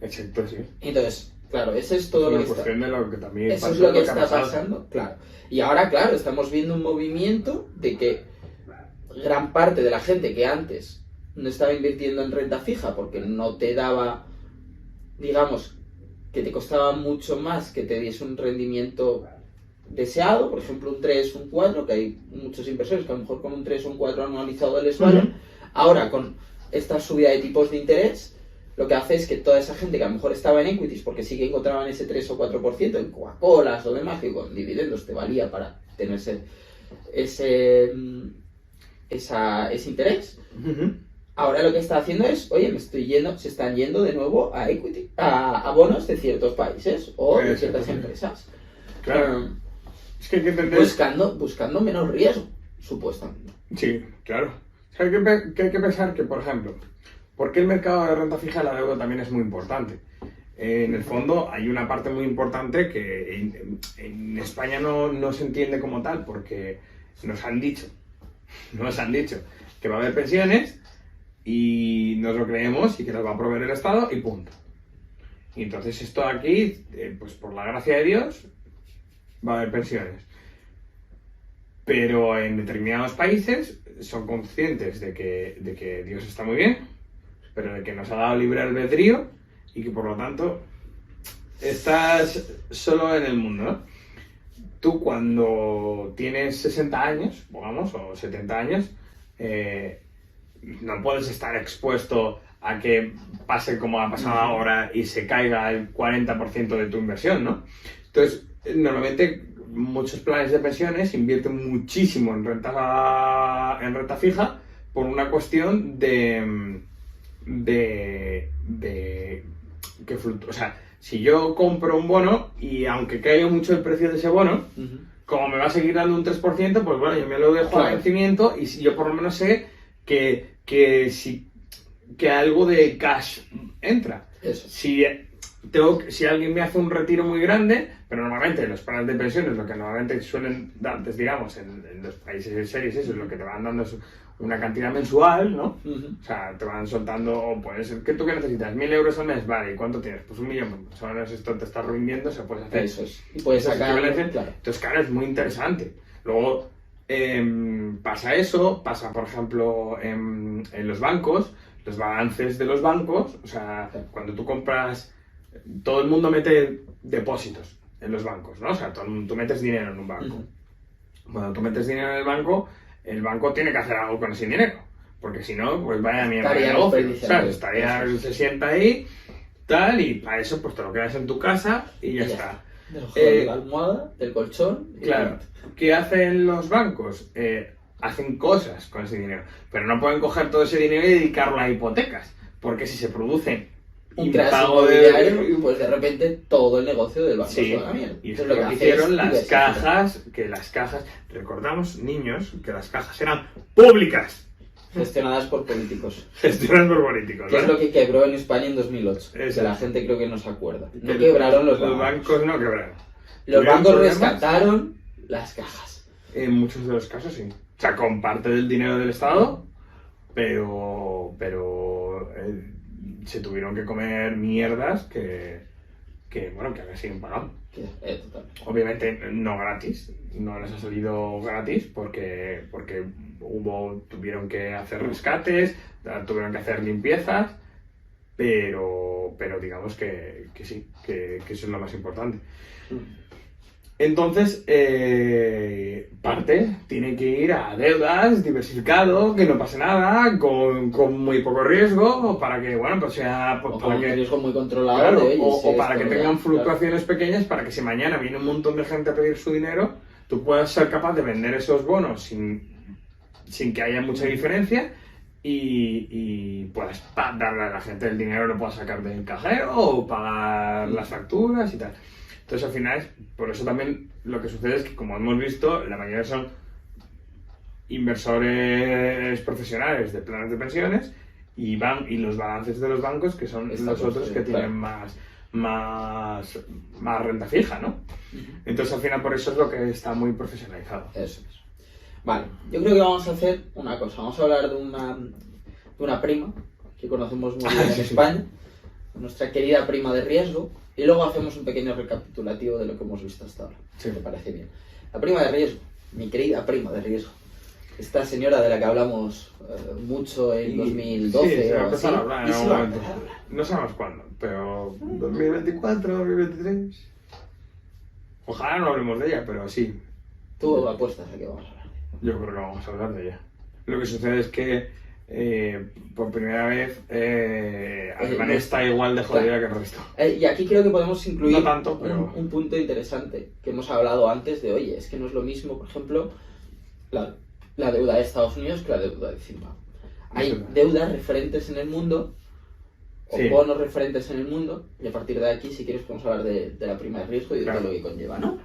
Exacto, sí. Entonces, claro, eso es todo lo que está. Eso es lo que está pasando, claro. Y ahora, claro, estamos viendo un movimiento de que gran parte de la gente que antes no estaba invirtiendo en renta fija porque no te daba, digamos, que te costaba mucho más que te diese un rendimiento deseado, por ejemplo un 3, un 4, que hay muchos inversores que a lo mejor con un 3 o un 4 anualizado les vale. Ahora con esta subida de tipos de interés, lo que hace es que toda esa gente que a lo mejor estaba en equities porque sí que encontraban ese 3 o 4% en Coca-Cola o demás, que con dividendos te valía para tener ese interés. Ahora lo que está haciendo es, oye, se están yendo de nuevo a equity, a bonos de ciertos países o de ciertas empresas. Claro. Es que hay que entender... buscando menos riesgo, supuestamente. Sí, claro. O sea, hay que pensar que, por ejemplo, ¿por qué el mercado de renta fija de la deuda también es muy importante? En el fondo hay una parte muy importante que en España no se entiende como tal porque nos han dicho que va a haber pensiones y nos lo creemos y que las va a proveer el Estado y punto. Y entonces esto aquí, pues por la gracia de Dios, va a haber pensiones. Pero en determinados países son conscientes de que Dios está muy bien, pero de que nos ha dado libre albedrío y que por lo tanto estás solo en el mundo, ¿no? Tú cuando tienes 60 años, pongamos, o 70 años, no puedes estar expuesto a que pase como ha pasado ahora y se caiga el 40% de tu inversión, ¿no? Entonces, normalmente muchos planes de pensiones invierten muchísimo en renta fija por una cuestión de que fluctúa. O sea, si yo compro un bono y aunque caiga mucho el precio de ese bono, como me va a seguir dando un 3%, pues bueno, yo me lo dejo a vencimiento y si yo por lo menos sé que algo de cash entra. Eso. Si alguien me hace un retiro muy grande, pero normalmente los planes de pensiones, lo que normalmente suelen dar, digamos, en los países en series, eso es lo que te van dando es una cantidad mensual, ¿no? O sea, te van soltando, o puede ser que tú que necesitas 1.000 euros al mes, vale, ¿y cuánto tienes? Pues 1 millón, más o menos esto te está rindiendo, se puede hacer. Eso es. Y puedes sacar, claro. Entonces, claro, es muy interesante. Luego, pasa, por ejemplo, en los bancos, los balances de los bancos, o sea, cuando tú compras, todo el mundo mete depósitos en los bancos, ¿no? O sea, tú metes dinero en un banco. Cuando tú metes dinero en el banco tiene que hacer algo con ese dinero, porque si no, pues vaya mierda de negocio. O sea, se sienta ahí, tal, y para eso pues te lo quedas en tu casa y ya está. De la almohada, del colchón. Claro. ¿Qué hacen los bancos? Hacen cosas con ese dinero, pero no pueden coger todo ese dinero y dedicarlo a hipotecas, porque si se producen un crash inmobiliario, pues de repente todo el negocio del banco se va a la mierda. Y eso es lo que hicieron las cajas, recordamos, niños, que las cajas eran públicas. Gestionadas por políticos. Gestionadas por políticos. Que es lo que quebró en España en 2008. Que la gente creo que no se acuerda. No quebraron los bancos. Los bancos no quebraron. Los bancos rescataron las cajas. En muchos de los casos sí. O sea, con parte del dinero del Estado, pero se tuvieron que comer mierdas que ahora siguen pagando. Obviamente no gratis, no les ha salido gratis porque tuvieron que hacer rescates, tuvieron que hacer limpiezas, pero digamos que sí, que eso es lo más importante. Entonces, parte tiene que ir a deudas, diversificado, que no pase nada, con muy poco riesgo, para que, bueno, pues sea... Pues, para que, riesgo muy controlado. Claro, o para que tengan fluctuaciones pequeñas, para que si mañana viene un montón de gente a pedir su dinero, tú puedas ser capaz de vender esos bonos sin que haya mucha diferencia y puedas darle a la gente el dinero, lo puedas sacar del cajero o pagar las facturas y tal. Entonces, al final, por eso también lo que sucede es que, como hemos visto, la mayoría son inversores profesionales de planes de pensiones y los balances de los bancos, que son los otros que tienen más renta fija, ¿no? Entonces, al final, por eso es lo que está muy profesionalizado. Eso es. Vale, yo creo que vamos a hacer una cosa. Vamos a hablar de una prima que conocemos muy bien en España, nuestra querida prima de riesgo. Y luego hacemos un pequeño recapitulativo de lo que hemos visto hasta ahora. Si te parece bien. La prima de riesgo, mi querida prima de riesgo. Esta señora de la que hablamos mucho en 2012. Sí, se va a empezar a hablar en algún momento. No sabemos cuándo, pero 2024, 2023. Ojalá no hablemos de ella, pero sí. Tú apuestas a que vamos a hablar. Yo creo que vamos a hablar de ella. Lo que sucede es que por primera vez Alemania está igual de jodida que el resto. Y aquí creo que podemos incluir no tanto, pero... un punto interesante que hemos hablado antes de, oye, es que no es lo mismo, por ejemplo, la deuda de Estados Unidos que la deuda de Zimbabue. Hay deudas referentes en el mundo, o bonos referentes en el mundo, y a partir de aquí, si quieres, podemos hablar de la prima de riesgo y de todo lo que conlleva, ¿no?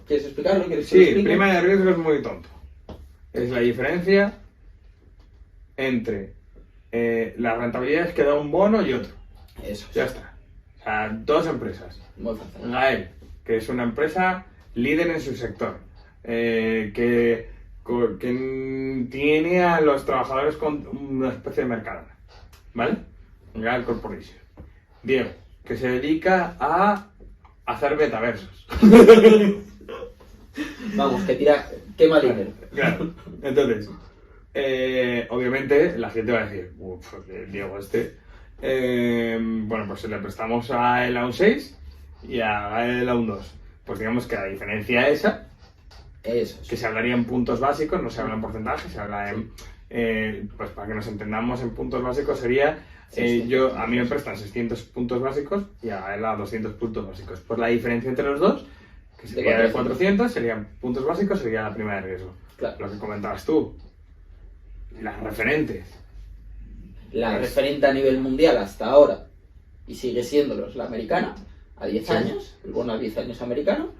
¿Quieres explicarlo? Sí, prima de riesgo es muy tonto. Es la diferencia entre las rentabilidades que da un bono y otro. Eso. Ya está. O sea, dos empresas. Muy fácil. Gael, que es una empresa líder en su sector, que tiene a los trabajadores con una especie de mercado, ¿vale? Gael Corporation. Diego, que se dedica a hacer metaversos. Vamos, que quema dinero. Claro. Entonces, obviamente la gente va a decir, Diego bueno, pues le prestamos a él a un 6 y a él a un 2. Pues digamos que la diferencia esa, que se hablaría en puntos básicos, no se habla en porcentajes, se habla en, pues para que nos entendamos en puntos básicos sería, a mí me prestan 600 puntos básicos y a él a 200 puntos básicos. Pues la diferencia entre los dos, que sería de 400, serían puntos básicos, sería la prima de riesgo. Claro. Lo que comentabas tú, las referentes. La referente a nivel mundial hasta ahora, y sigue siéndolo, la americana, a 10 años, el bono a 10 años americano,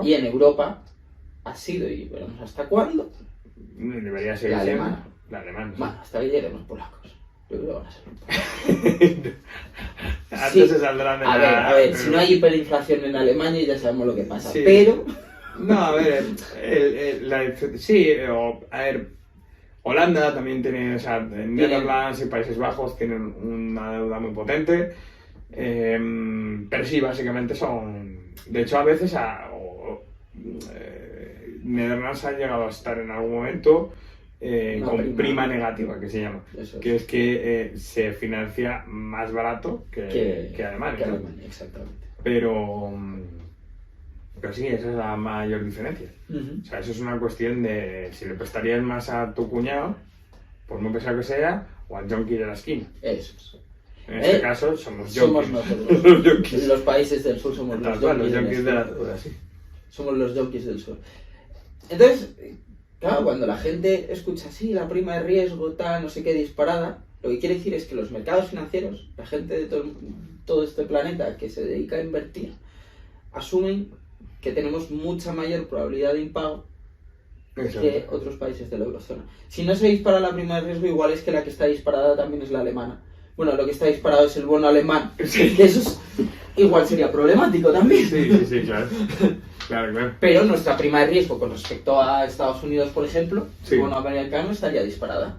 y en Europa ha sido, y veremos hasta cuándo, debería ser la alemana. La alemana. Bueno, hasta ahí llegan los polacos. Yo creo que van a ser polacos. Antes se saldrán de a ver, si no hay hiperinflación en Alemania ya sabemos lo que pasa, pero... No, a ver, a ver, Holanda también tiene, o sea, Netherlands y Países Bajos tienen una deuda muy potente, pero sí, básicamente son, de hecho a veces Netherlands ha llegado a estar en algún momento con prima negativa, que se llama, que es que se financia más barato que Alemania. Que Alemania, exactamente. Pero sí, esa es la mayor diferencia. O sea, eso es una cuestión de si le prestarías más a tu cuñado, por muy pesado que sea, o al junkie de la esquina. Eso es. En este caso somos nosotros. Los yonkis. Los países del sur somos los yonkis de la duda, sí. Somos los yonkis del sur. Entonces, claro, cuando la gente escucha así, la prima de riesgo, tal, no sé qué, disparada, lo que quiere decir es que los mercados financieros, la gente de todo este planeta que se dedica a invertir, asumen que tenemos mucha mayor probabilidad de impago que otros países de la eurozona. Si no se dispara la prima de riesgo, igual es que la que está disparada también es la alemana. Bueno, lo que está disparado es el bono alemán. Sí. Eso igual sería problemático también. Sí, claro. Claro. Pero nuestra prima de riesgo con respecto a Estados Unidos, por ejemplo, sí. el bono americano estaría disparada.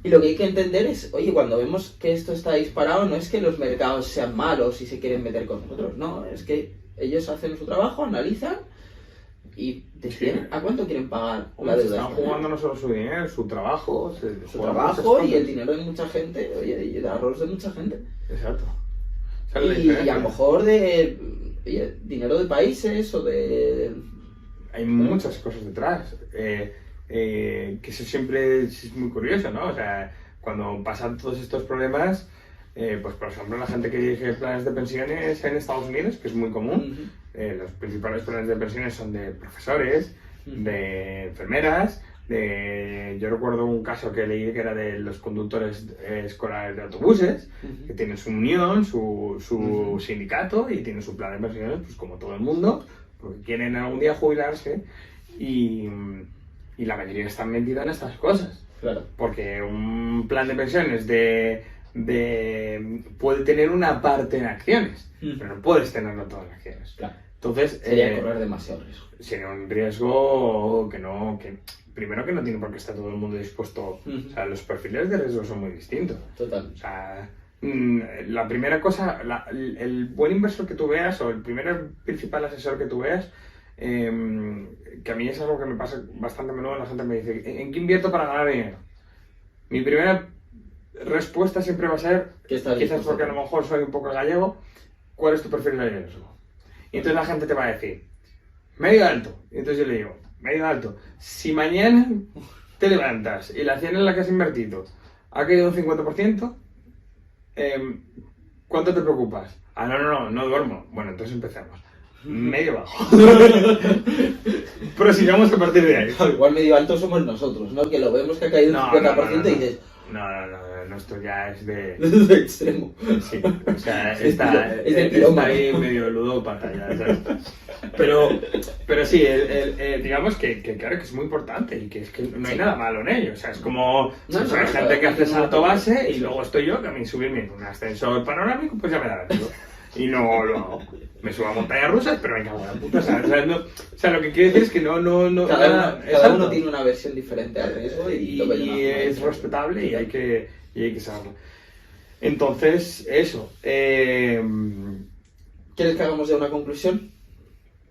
Y lo que hay que entender es, oye, cuando vemos que esto está disparado, no es que los mercados sean malos y se quieren meter con nosotros, no, es que ellos hacen su trabajo, analizan y deciden a cuánto quieren pagar la deuda. Están jugando no solo su dinero, su trabajo. Su trabajo y el dinero de mucha gente, oye, y el ahorros de mucha gente. Exacto. Y a lo mejor de dinero de países o de... Hay muchas cosas detrás. Que eso siempre es muy curioso, ¿no? O sea, cuando pasan todos estos problemas, pues por ejemplo la gente que dirige planes de pensiones en Estados Unidos, que es muy común, los principales planes de pensiones son de profesores, de enfermeras, yo recuerdo un caso que leí que era de los conductores escolares de autobuses, que tienen su unión, su sindicato y tienen su plan de pensiones, pues como todo el mundo, porque quieren algún día jubilarse y la mayoría están metidos en estas cosas. Claro. Porque un plan de pensiones puede tener una parte en acciones, pero no puedes tenerlo todo en acciones. Claro. Entonces, sería correr demasiado riesgo. Sería un riesgo primero que no tiene por qué estar todo el mundo dispuesto. O sea, los perfiles de riesgo son muy distintos. Total. O sea, la primera cosa, el buen inversor que tú veas o el principal asesor que tú veas, que a mí es algo que me pasa bastante a menudo, la gente me dice, ¿en qué invierto para ganar dinero? Mi primera respuesta siempre va a ser, quizás porque a lo mejor soy un poco gallego, ¿cuál es tu perfil de riesgo? Y entonces la gente te va a decir, medio alto. Y entonces yo le digo, medio alto. Si mañana te levantas y la acción en la que has invertido ha caído un 50%, ¿cuánto te preocupas? No duermo. Bueno, entonces empecemos. Medio bajo. Pero sigamos a partir de ahí. Igual medio alto somos nosotros, ¿no? Que lo vemos que ha caído un 50% y dices... No, esto ya es de extremo. Sí, o sea, está ahí medio ludópata ya, ¿sabes? Pero sí, digamos que claro que es muy importante y que es que no hay nada malo en ello. O sea, es como hay gente que hace salto base y luego estoy yo que a mí subirme en un ascensor panorámico pues ya me da vértigo. Y no lo hago. Me subo a montañas rusas, pero me cago en la puta. O sea, lo que quiere decir es que no. Cada uno tiene una versión diferente al riesgo y es respetable y hay que saberlo. Entonces, eso. ¿Quieres que hagamos ya una conclusión?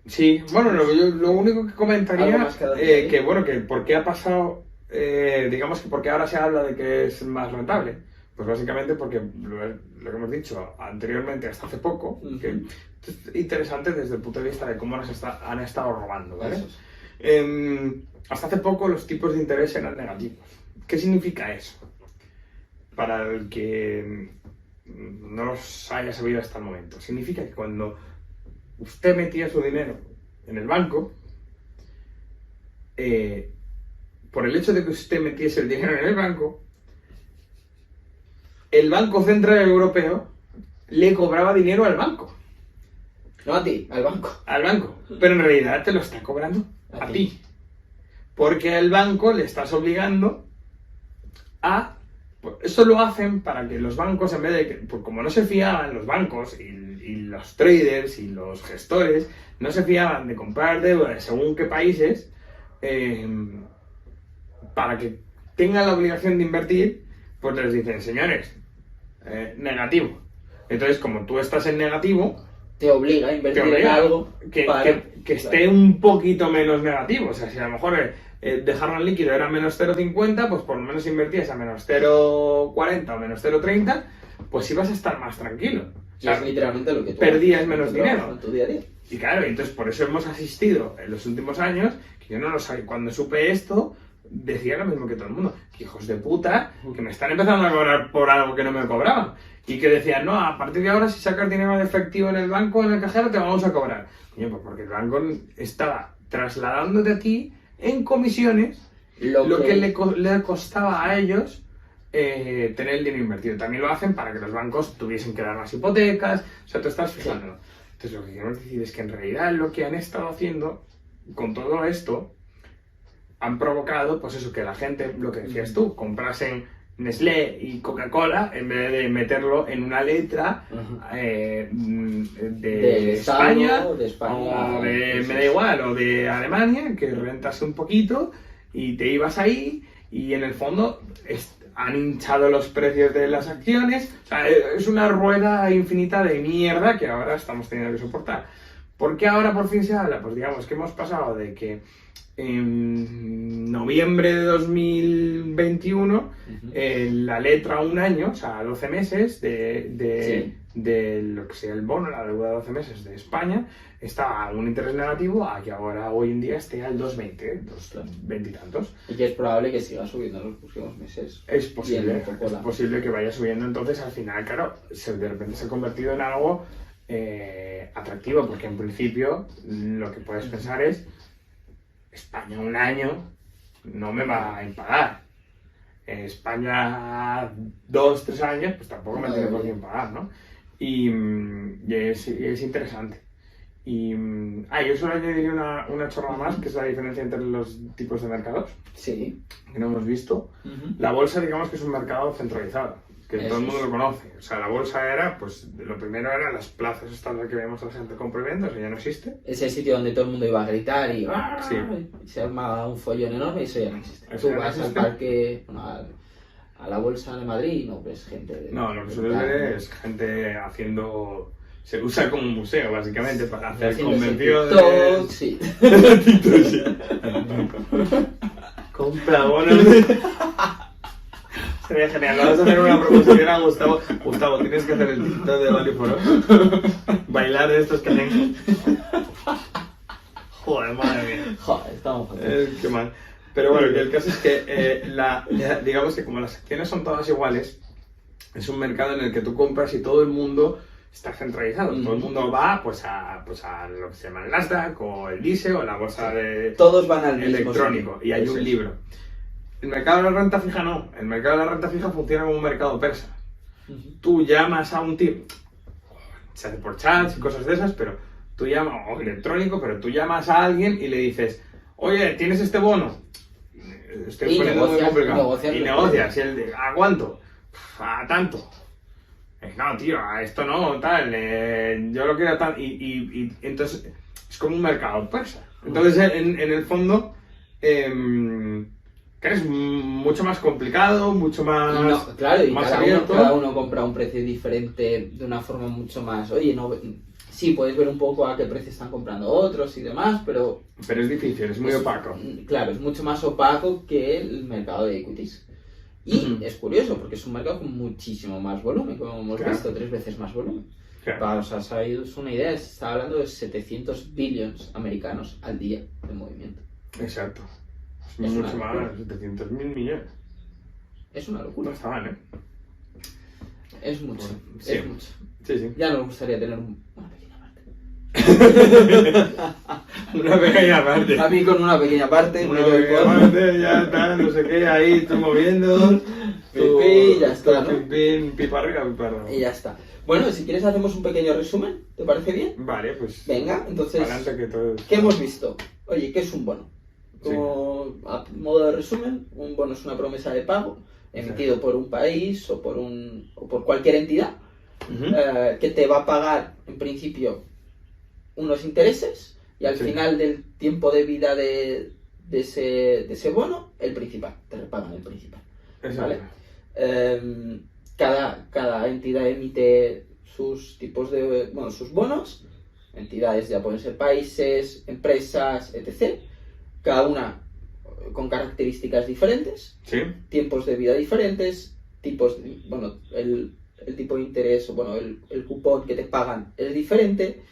Sí, bueno, lo único que comentaría que por qué ha pasado, digamos que por qué ahora se habla de que es más rentable. Pues básicamente porque lo que hemos dicho anteriormente, hasta hace poco, que es interesante desde el punto de vista de cómo nos han estado robando, ¿vale? Hasta hace poco los tipos de interés eran negativos. ¿Qué significa eso? Para el que no los haya sabido hasta el momento. Significa que cuando usted metía su dinero en el banco, por el hecho de que usted metiese el dinero en el banco Central Europeo le cobraba dinero al banco. No a ti, al banco. Al banco. Pero en realidad te lo está cobrando a ti. Porque al banco le estás obligando a... Eso lo hacen para que los bancos, en vez de que... Pues como no se fiaban los bancos y los traders y los gestores, no se fiaban de comprar deuda de según qué países, para que tengan la obligación de invertir, pues les dicen, señores, negativo. Entonces, como tú estás en negativo, te obliga a invertir en algo que esté un poquito menos negativo. O sea, si a lo mejor dejarlo en líquido era menos 0,50, pues por lo menos invertías a menos 0,40 o menos 0,30, pues ibas a estar más tranquilo. O sea, es literalmente lo que tú perdías menos dinero en tu día a día. Y claro, entonces por eso hemos asistido en los últimos años, que yo no lo sabía, cuando supe esto, decía lo mismo que todo el mundo. Que hijos de puta, que me están empezando a cobrar por algo que no me cobraban. Y que decían, no, a partir de ahora si sacas dinero en efectivo en el banco, en el cajero, te vamos a cobrar. Coño, pues porque el banco estaba trasladándote a ti en comisiones lo que le costaba a ellos tener el dinero invertido. También lo hacen para que los bancos tuviesen que dar más hipotecas, o sea, tú estás fijándolo. Entonces lo que queremos decir es que en realidad lo que han estado haciendo con todo esto han provocado, pues eso, que la gente, lo que decías tú, comprasen Nestlé y Coca-Cola en vez de meterlo en una letra de España, o de España, me da igual, o de Alemania, que rentase un poquito y te ibas ahí y en el fondo han hinchado los precios de las acciones. O sea, es una rueda infinita de mierda que ahora estamos teniendo que soportar. ¿Por qué ahora por fin se habla? Pues digamos que hemos pasado de que en noviembre de 2021 la letra un año, o sea, 12 meses de lo que sea el bono, la deuda de 12 meses de España, está a un interés negativo a que ahora hoy en día esté al 2,20, 2,20 y tantos. Y que es probable que siga subiendo en los próximos meses. Es posible que vaya subiendo, entonces al final, claro, de repente se ha convertido en algo atractivo, porque en principio lo que puedes pensar es España un año no me va a impagar. España 2-3 años, pues tampoco me tiene por qué impagar, ¿no? Y es interesante. Y yo solo añadiría una chorrada más, que es la diferencia entre los tipos de mercados. Sí. Que no hemos visto. La bolsa, digamos que es un mercado centralizado, que todo el mundo lo conoce. O sea, la bolsa era, pues, lo primero eran las plazas estas que vemos a la gente compra y vende, eso ya no existe. Es el sitio donde todo el mundo iba a gritar y sí. Se armaba un follón enorme y eso ya no existe. Eso Tú vas al parque, a la bolsa de Madrid y no ves gente... No, lo que suele ver es gente haciendo... Se usa como un museo, básicamente, para hacer convenciones. Sí. TikTok, sí. Compra bonos. Sería genial. Vamos a hacer una proposición a Gustavo. Gustavo, tienes que hacer el TikTok de Value for All. Bailar de estos que hacen. Joder, madre mía. Joder, estamos jodidos. Qué mal. Pero bueno, el caso es que digamos que como las acciones son todas iguales, es un mercado en el que tú compras y todo el mundo está centralizado. Todo el mundo va pues a lo que se llama el Nasdaq o el DISE o la bolsa de todos van al electrónico mismo y hay un libro. El mercado de la renta fija no. El mercado de la renta fija funciona como un mercado persa. Tú llamas a un tipo, se hace por chats y cosas de esas, pero tú llamas, o electrónico, pero tú llamas a alguien y le dices, oye, ¿tienes este bono? Estoy poniendo muy complicado. Y negocias. ¿A cuánto? A tanto. No, tío, a esto no, tal. Yo lo quiero tal. Y entonces es como un mercado persa. Entonces, en el fondo, que es mucho más complicado, mucho más, claro, y más cada uno compra a un precio diferente de una forma mucho más... Oye, no... Sí, puedes ver un poco a qué precio están comprando otros y demás, pero... Pero es difícil, es muy opaco. Claro, es mucho más opaco que el mercado de equities. Y es curioso, porque es un mercado con muchísimo más volumen, como hemos visto, 3 veces más volumen. Para os hagáis una idea, se está hablando de 700 billones americanos al día de movimiento. Exacto. Es mucho más, 700.000 millones. Es una locura. No está mal, ¿eh? Es mucho, bueno, sí. es mucho. Sí. Ya nos gustaría tener una pequeña parte. Una pequeña parte. A mí con una pequeña parte. Una pequeña parte, ya está, no sé qué, ahí tú moviendo. Pipí, ya está, ¿no? Pipa arriba, pipa abajo. Y ya está. Bueno, si quieres hacemos un pequeño resumen, ¿te parece bien? Vale, pues... Venga, entonces, adelante que todo... ¿qué hemos visto? Oye, ¿qué es un bono? Como a modo de resumen, un bono es una promesa de pago emitido por un país o por cualquier entidad que te va a pagar en principio unos intereses y al final del tiempo de vida de ese bono, el principal, te repagan el principal. ¿Vale? Cada entidad emite sus tipos de, sus bonos. Entidades ya pueden ser países, empresas, etc. Cada una con características diferentes, tiempos de vida diferentes, el tipo de interés o el cupón que te pagan es diferente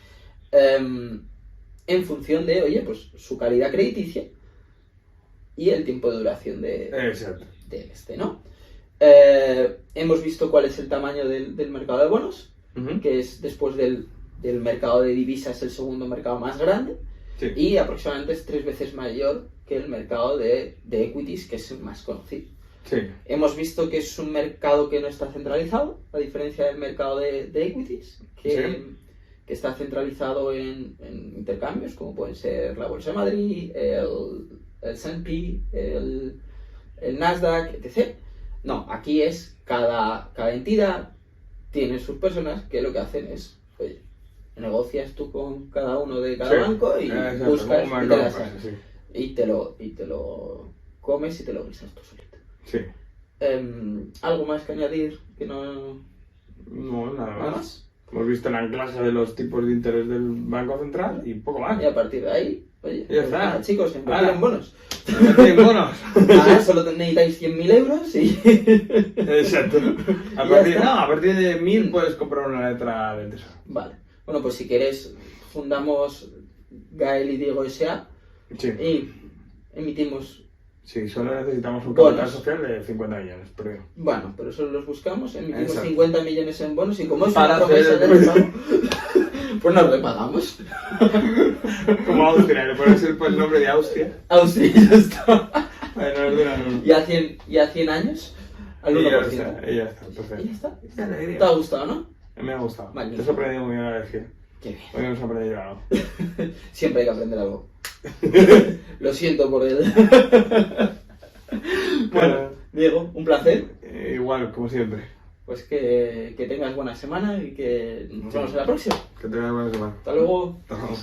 en función de, oye, pues su calidad crediticia y el tiempo de duración Exacto. de este, ¿no? Hemos visto cuál es el tamaño del mercado de bonos, que es después del mercado de divisas el segundo mercado más grande, Sí. y aproximadamente es 3 veces mayor que el mercado de equities, que es el más conocido. Sí. Hemos visto que es un mercado que no está centralizado, a diferencia del mercado de equities, que está centralizado en intercambios, como pueden ser la Bolsa de Madrid, el S&P, el Nasdaq, etc. No, aquí es cada entidad tiene sus personas que lo que hacen es, oye, negocias tú con cada uno de cada banco y buscas y te las haces. Y te lo comes y te lo guisas tú solito. Sí. ¿Algo más que añadir? Que no... No, nada más. Hemos visto la clase de los tipos de interés del Banco Central y poco más. Y a partir de ahí, oye, ya está. Nada, chicos, invertir en bonos. Invertir en bonos. Solo necesitáis 100.000 euros y... Exacto. A partir de 1.000 puedes comprar una letra del Tesoro. Vale. Bueno, pues si queréis, fundamos Gael y Diego S.A. Sí. Y emitimos... Sí, solo necesitamos un capital social de 50 millones, pero... Bueno, pero solo los buscamos, emitimos Exacto. 50 millones en bonos y como es Para una promesa hacer- de pago, pues nos repagamos. Como Austria, le pones el nombre de Austria. Austria ya está. No. Y a 100 años, al 1%. Y ya está, perfecto. Y ya está. Qué alegría. ¿Te ha gustado, no? Me ha gustado. Magnífico. Te has aprendido muy bien la elegir. Qué bien. Hoy hemos aprendido algo. Siempre hay que aprender algo. Lo siento por él. Bueno, Diego, un placer. Igual, como siempre. Pues que tengas buena semana y que nos vemos en la próxima. Que tengas buena semana. Hasta luego. Hasta luego.